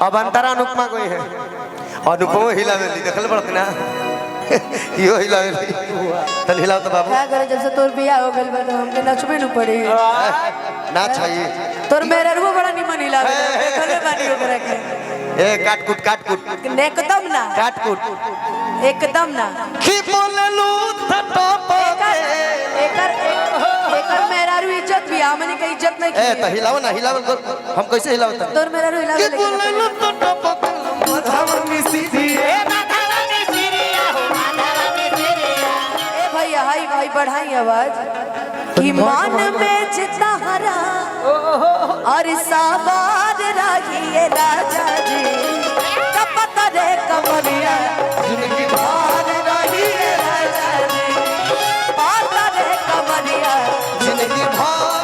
अब अंतरा अनुपमा कोई है अनुपमा हिलावेली देखल पड़त ना यो हिलावेली तन हिलाओ तो बाबू क्या करे जब से तोर बियाह हो गइल बा तो हमके नचबे न पड़ी ना चाहिए तोर मेरे रुआ बड़ा निमन हिलावे देखले बानी ओकरा के ए काट कूट एकदम ना काट कूट एकदम ना की बोललू टप एकर मेरा रु इज्जत भी हमनी के इज्जत नहीं ए त हिलाओ ना हिलाओ हम कैसे हिलाओ त तोर मेरा रु हिलावे की बोललू टप मधावनी सीधी ए भैया हाई भाई बढ़ाई आवाज कि मान में जितना हरा और साबाद रहिए राजा जी कपत रे कमरिया जिंदगी भर रहिए राजा जी पात रे कमरिया जिंदगी भर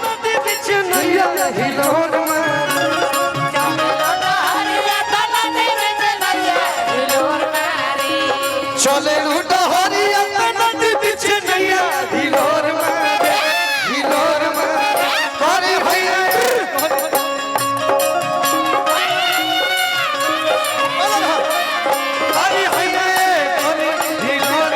नदी बिच नैया हिलोर में चले लूटा हरिया नदी बिच नैया हिलोर में अरे भैया अरे भैया हिलोर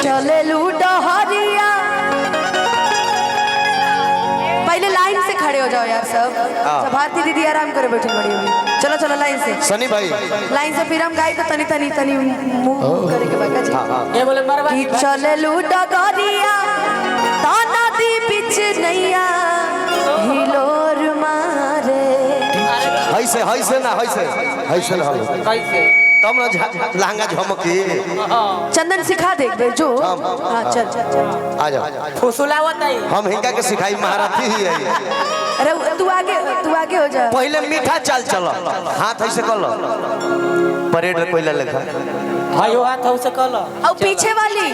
चले लूटा हरिया पहले लाइन से खड़े हो जाओ यार सब भारती दीदी आराम करे बैठे बड़ी होगी चलो चलो लाइन से सनी भाई लाइन से फिर हम गाई तो तनी तनी तनी मुंह करे के बाका जी ये बोले मरवा कि चले लूटा गरिया ताना दी बिच नैया हिलोर मारे हैसे ना हैसे ना कैसे तब ना लहंगा झमकी चंदन सिखा दे एक बार जो हाँ चल चल चल आ जाओ फुसुलावत है हम हिंगा के सिखाई महारथी ही है अरे तू आगे हो जा पहले मीठा चाल चलो हाथ ऐसे कर लो परेड में कोई लेखा भाई वो हाथ से कल और पीछे वाली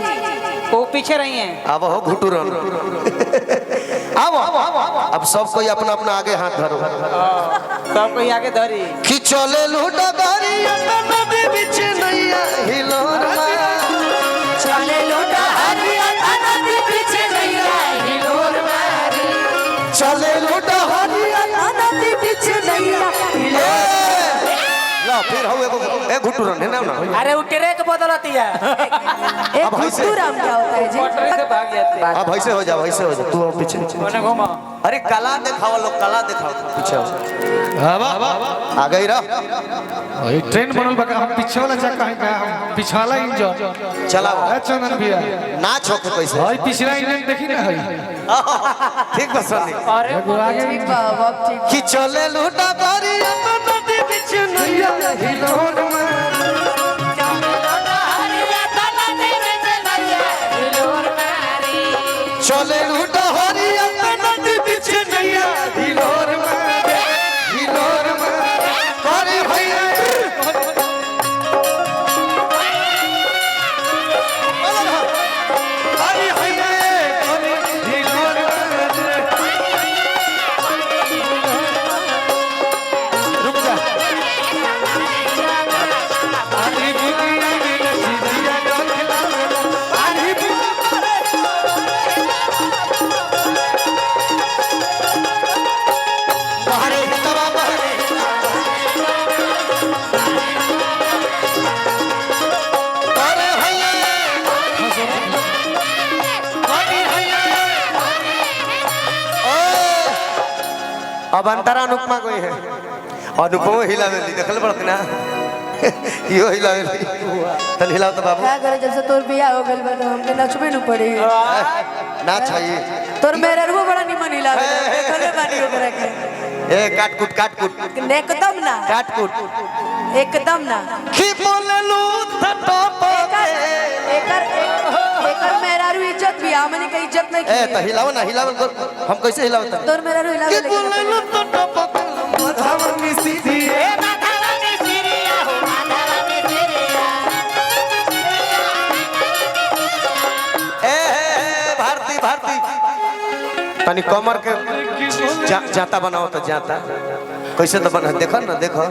वो पीछे रही है अब हो घुटू रन अब सब कोई अपना अपना आगे हाथ धरो सब कोई आगे धरी कि चले लूटा गरिया नदी बिच नैया हिलोर माया चले लूटा हरिया ताना दी बिच नैया हिलोर मारे चले लूटा हरिया ताना दी बिच नैया ला फिर हो एक घुटू रन है ना अरे वो ट्रैक बदलती है एक घुटू राम क्या होता है जी ट्रैक से भाग जाते हैं अब ऐसे हो जा तू और पीछे कोने घुमा अरे कला दिखाओ लोग कला दिखाओ पीछे हो आ गई रहा ये ट्रेन बनल बका हम पीछे वाला चक्का है का हम पिछवाला इंजन चलाओ ए चंदन भैया नाच होके कैसे भाई पिछला इंजन देखी ना है ठीक बस अरे आगे ठीक बा अब ठीक कि चले लूटा गरिया नदी बिच नैया हिलोर में चले लूटा हरिया नदी बिच नैया हिलोर में अरे भैया अरे भैया हिलोर रुक जा अरे बुनिया सीधिया डोला अरे बहरे तवा बहरे अरे भैया अरे भैया अब अंतरा अनुपमा कोई है अनुपमा हिलावेली देखल पड़त ना यो हिलावेली तन हिलाओ तो बाबू क्या करे जब से तोर बियाह हो गइल बा तो हमके नचबे न पड़ी ना चाहिए तोर मेरे रुआ बड़ा निमन हिलावे देखले बानी ओकरा के ए काट कूट एकदम ना काट कूट एकदम ना की बोललू टप एकर मेरा रु इज्जत भी हमनी के इज्जत नहीं ए त हिलाओ ना हिलाओ हम कैसे हिलाओ त तोर मेरा रु हिलावे की बोललू टप मधावनी सीधी भारती तनी कमर के जाता बनाओ तो जाता कैसे तो बना देखो ना देखो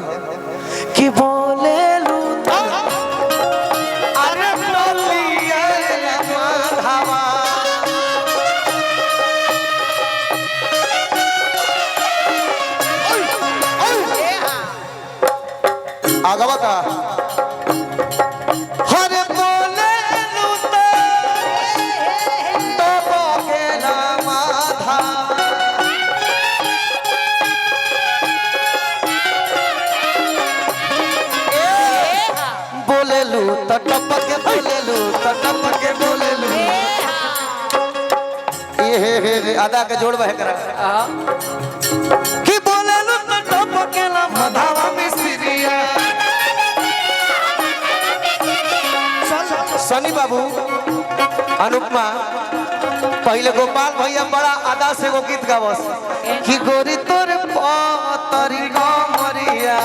कि बोले लू अरे बोलिए माधवा आधा के जोड़ बहे करा कि बोले लो तो टपकेला मधावा मिस्त्रिया सनी बाबू अनुपमा पहले गोपाल भैया बड़ा आदा से वो गीत गावस कि गोरी तोर पतरी कमरिया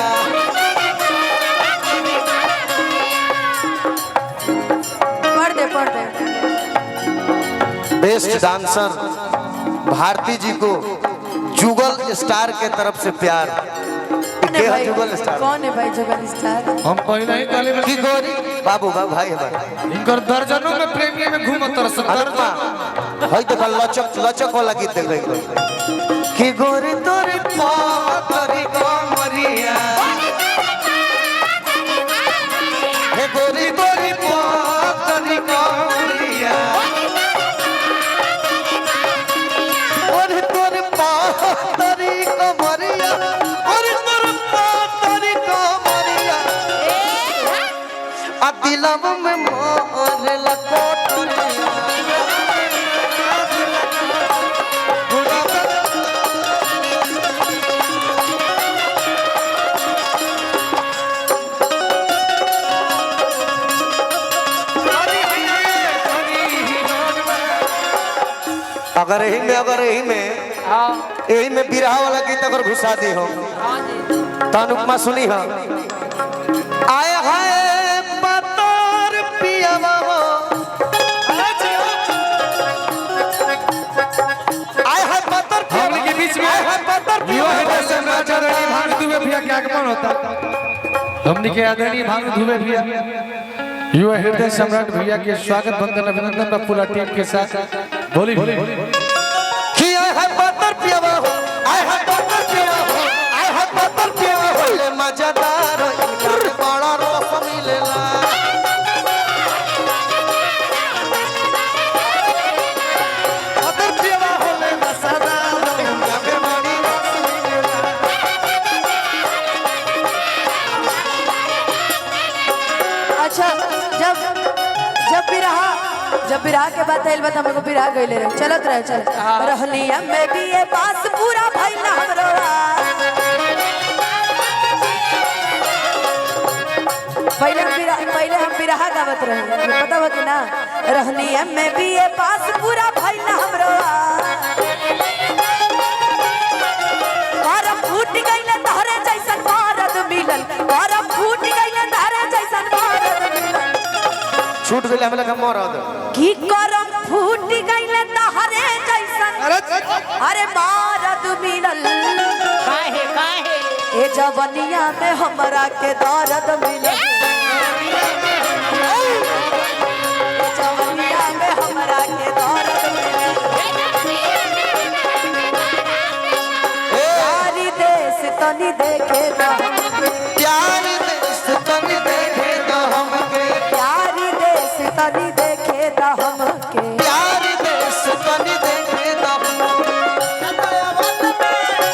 पढ़ दे बेस्ट डांसर भारती जी को जुगल स्टार के तरफ से प्यार के है जुगल स्टार कौन है भाई जुगल स्टार? हम पहले ही काले में की गोरी बाबू भाई हमारे इनकर दर्जनों में प्रेमी में घूमत तरस अनुपमा हई देखो लचक लचक वाला गीत देख कि गोरी तोरी पतरी कमरिया हे गोरी तोरी पतरी कमरिया और तोर पतरी कमरिया और तोर पतरी कमरिया आ दिलम में मोर लकोटरिया अगर यही में बिरहा वाला गीत अगर घुसा दी हो तो अनुपमा सुनी हो आए हाय पतर पियावा हो आए हाय पतर हम के बीच में आए हाय पतर यो है सम्राट आदरणीय भानु दुबे भैया के आगमन होता हमनी के आदरणीय भानु दुबे भैया युवा हृदय सम्राट भैया के स्वागत वंदन अभिनंदन का पूरा टीम के साथ बोली कि आए हाय पतर पियावा हो आए हाय पतर पियावा हो आए हाय पतर पियावा हो ले मजेदार इनका बड़ा रस मिलेला पतर पियावा हो ले मजेदार इनका बड़ी रस मिलेला अच्छा जब बिरहा के बात आइल बता हमको बिरहा गइले रहे चलत रहे चल रहलिया में भी ये पास पूरा भइला हमरो पहले हम बिरहा गावत रहे पता बा कि ना रहलिया में भी ये पास पूरा भइला हमरो करम फूट गइले तहरे जैसन मरद मिलल करम फूट गइले तहरे जैसन मरद मिलल छूट गइल हमला का मरद की करम फूट गइले तहरे जैसन अरे मरद मिलल काहे ए जवनिया में हमरा के दर्द मिलल जवनिया में हमरा के दर्द मिलल प्यारी देश तनी देखे द प्यार देश तनी देखे तो हमके प्यारी देश तनी देखे द हमके प्यार देश तनी देखे तो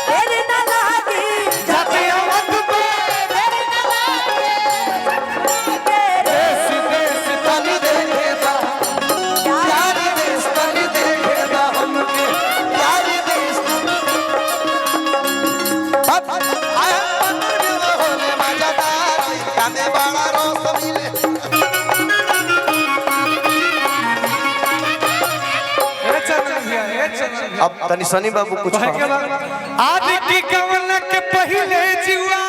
तेरे ना लागी जाते आवत पे तेरे ना लागी देश देश तनी देखे तो प्यार देश तनी देखे तो हमके प्यार देश अब आया पत्थर में होले मजेदार कामे बड़ा रस मिले अब तनी सनी बाबू कुछ आदि की कवन के पहले जुआ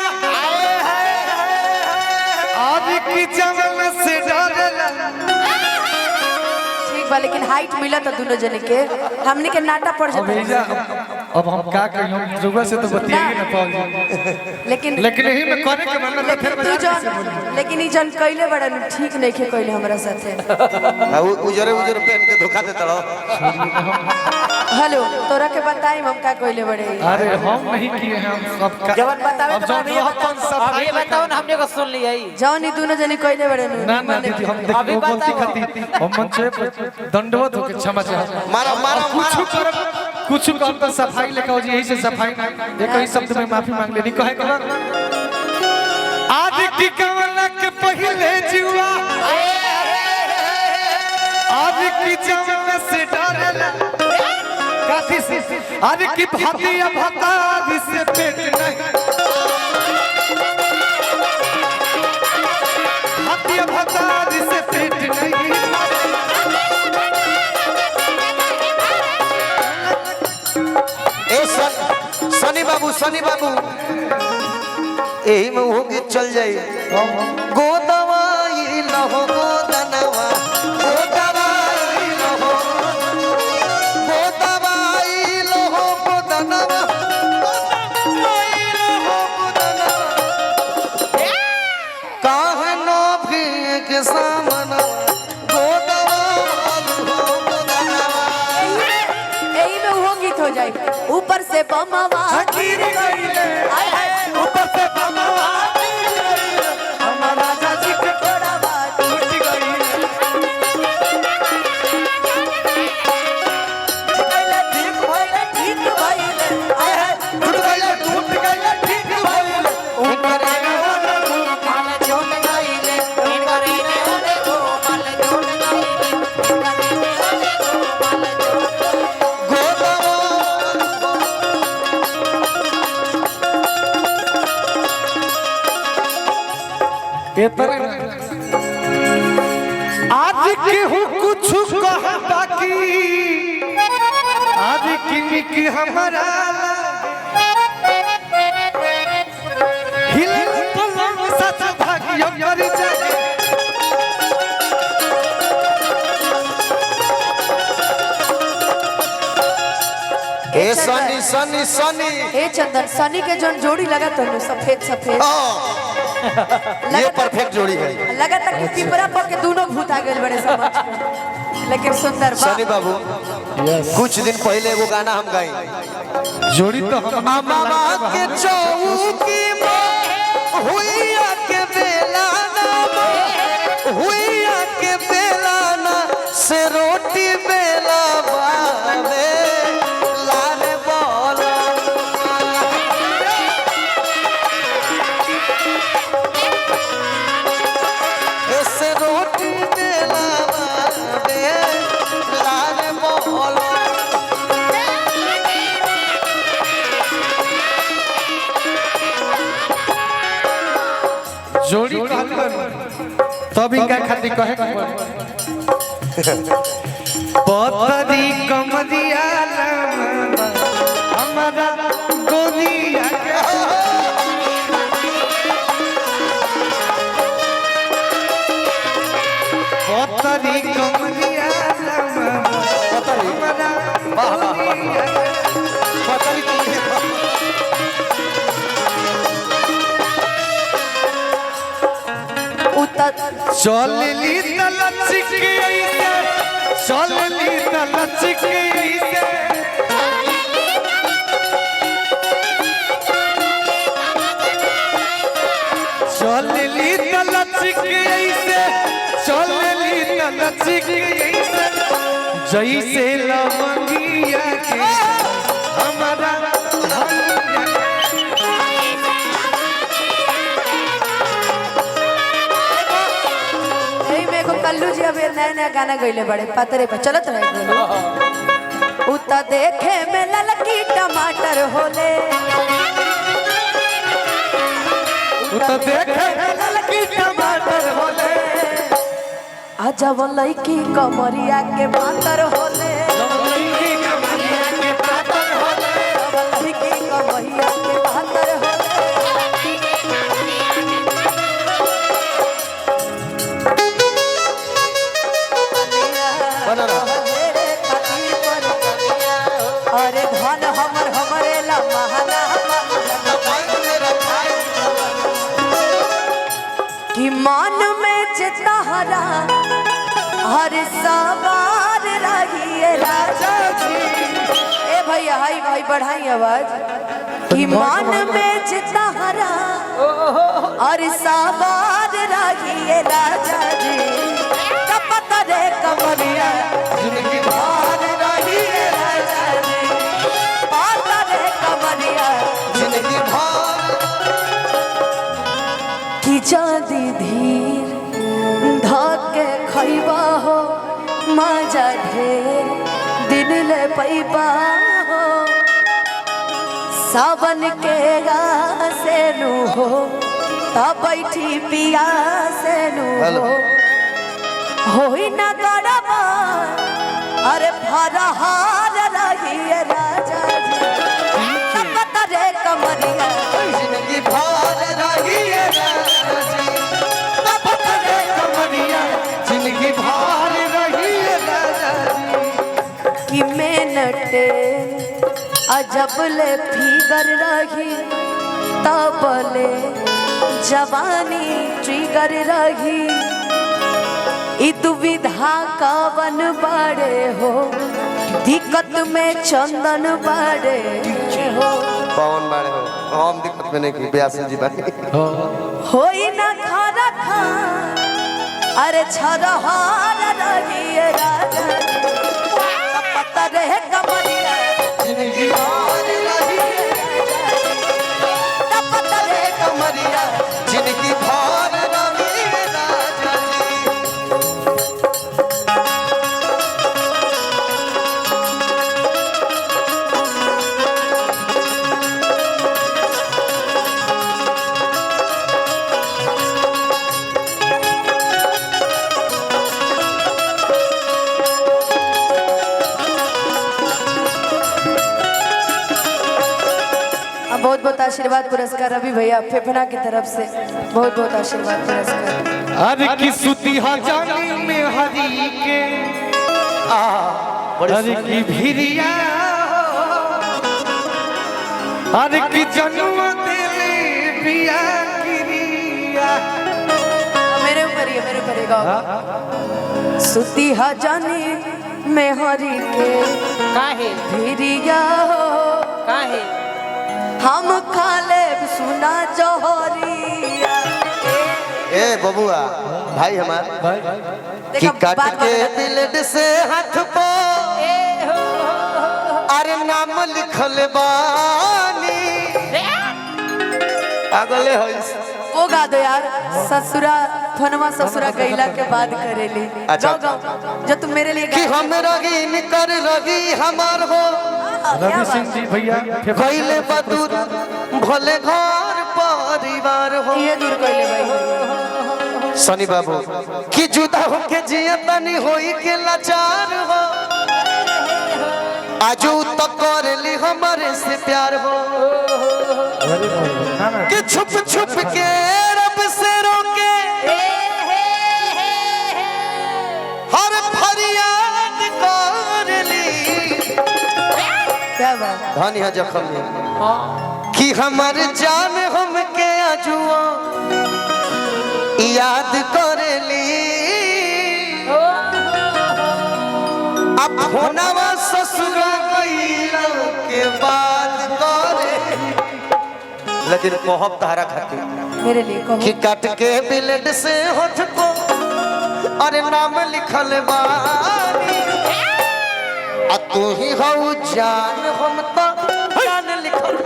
आदि की जवन से डरला ठीक बा लेकिन हाइट मिला तो दोनों जने के हमने के नाटा पड़ अब जाता भैया अब हम का कहीं हम जुआ से तो बतिएंगे ना पाओ लेकिन लेकिन यही में करे के मन में फिर तू जन लेकिन ई जन कइले बड़ा ठीक नहीं के कइले हमरा साथे उजरे उजरे पहन के धोखा देता रहो हेलो तोरा के बताई हम का कइले बड़े अरे हम नहीं किए हैं हम सब का जवन बतावे अब तो जौन अभी रहतन सब अभी बताओ ना हमने को सुन लिया ही जौन ई दोनों जने कइले बड़े ना ना दीदी हम अभी देखो गलती बताओ। खाती हम मंचे पे दंडवत होके क्षमा चाहते हैं मारो मारो कुछ मारो कर कुछ काम तो सफाई लेके हो जी यही से सफाई ना एक ही शब्द में माफी मांग लेनी कहे कलर आदि की कवन के पहले जुआ आदि की जवन से डरला काफी अरे की भातिया भतारी से पेट नहीं भातिया भतारी से पेट नहीं ए सनी बाबू यही में वो गीत चल जाए गोदवाई लहो गोदनवा गोदवाई लहो गोदनवा काहे नो भी के सामना हो जाए ऊपर से बमवा गिर गईले ऊपर से बमवा हमारा राजा जी के कोड़वा टूट गई ठीक भइले ठीक भइले टूट गई ठीक भइले ऊपर माल झूठ गईले इन करीने ओने को माल झूठ गईले इन करीने ओने को माल झूठ आज केहू कुछ कह बाकी आज की हमारा हिले पलंग सच भागियो कर जाए ए सनी ए चंदन सनी के जोन जोड़ी लगा तो सफेद सफेद ये परफेक्ट जोड़ी है लगा तक कि पिपरा पर के दोनों भूत आ गए बड़े समझ में। लेकिन सुंदर सनी बाबू कुछ दिन पहले वो गाना हम गाए जोड़ी तो हम मामा के चौकी में हुइया के बेलाना हुइया के बेलाना से रोटी बेला बावे लाल बोला ऐसे रोटी बेला बावे लाल बोला जोड़ी कहलन तब इनका खातिर कहे पतरी कमरिया हमारा गोलिया पतरी कमरिया हमारा गोलिया पतरी उतर चलली तलचिक ऐसे चलली तलचिक ऐसे चलली तलचिक ऐसे चलली तलचिक ऐसे जैसे लवंगिया के हमारा यही में को कल्लू जी अभी नया नया गाना गईले बड़े पतरे पर चलत रहे बोलो उता देखे में ललकी टमाटर होले तो देखे ललकी टमाटर होले आजा वो लड़की कमरिया के पातर होले ललकी कमरिया के पातर होले लड़की कमरिया के पातर होले बना रहा। अरे धन हमरे ला महाना कि मान में चितहरा हर सवार रहिए राजा जी ए भैया हाई भाई बढ़ाई आवाज कि मान में चितहरा और सवार रहिए राजा जी कपतरे कमरिया जिंदगी और रहिए राजा जी पातरे कमरिया जिंदगी भर की जादी धीर धके खैबा हो मजा ढेर दिन ले पैबा हो सावन के से नु हो तब बैठी पिया से नु हेलो। हो होई ना गड़बा अरे फरहार रहिए राजा जी तपत रे कमरिया जिंदगी भर रही है राजा जी, तपत रे कमरिया जिंदगी भर रही है राजा जी। कि मेनटे अजबले फिगर रही तबले जवानी ट्रिगर रही ई दुविधा कवन बड़े हो दिक्कत में चंदन बड़े हो कौन बारे हो? हम दिक्कत में नहीं की ब्यासी जी बानी। होई ना खाना खा अरे छरहार रही राजा पता रहे कमरिया जिंदगी भर रही है पता रहे कमरिया जिंदगी भर रही है राजा जी। बहुत बहुत आशीर्वाद पुरस्कार अभी भैया फेफना की तरफ से बहुत बहुत आशीर्वाद पुरस्कार। अरे की सुती जानी में हरी के अरे की भिरिया अरे की जन्म दिले पिया गिरिया मेरे ऊपर ही गाओ सुती जानी में हरी के काहे भिरिया हो काहे हम खा ले सुना जौहरिया ए बबुआ भाई हमार कि देखा काट बात के बता- ब्लेड से हाथ पो अरे नाम लिखल बानी पागले होइस। वो गा दो यार ससुरा फनवा ससुरा गईला के बाद करेली अच्छा। गाओ गाओ जो तुम मेरे लिए कि गा हम रगीन कर रगी हमार हो रवि सिंह जी भैया भइले बदूर भले घर परिवार हो। ये दूर कइले भाई सनी बाबू कि जुदा होके जिया तनी होई के लाचार हो आजू तो करली हमारे से प्यार हो कि छुप छुप के रब से रोके हर फरियाद करली क्या बात धनी है जखम कि हमर जान हमके आजुआ याद करेली अब फोनवा ससुरा गईला के बाद करे लेकिन कहब तारा खातिर मेरे लिए कहो कि काट के ब्लेड से होठ को अरे नाम लिखल बानी आ तू ही हो जान हम तो जान लिखल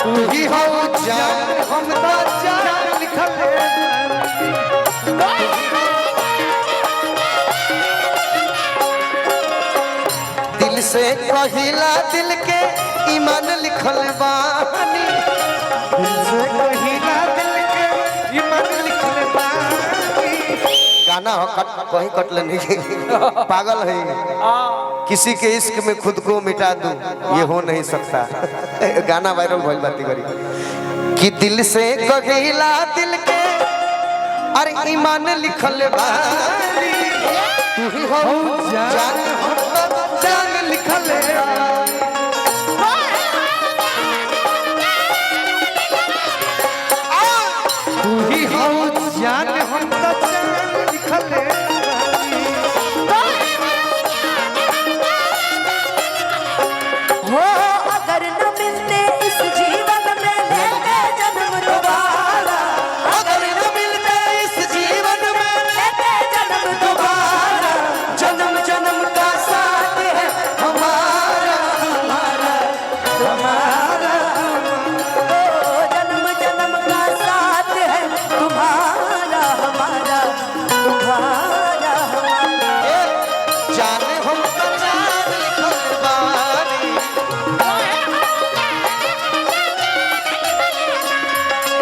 तू ही हो जान हम तो जान लिखल दिल से कहिला दिल के ईमान लिखल बानी दिल से कहिला दिल के ईमान लिखल बानी। गाना हो कहीं कटले नहीं पागल है किसी के इश्क में खुद को मिटा दूं ये हो नहीं सकता गाना वायरल भइल बाती करी कि दिल से कहिला दिल के अरे ईमान लिखल बानी तू ही हो जान हम तो जान लिखल तू ही हो जान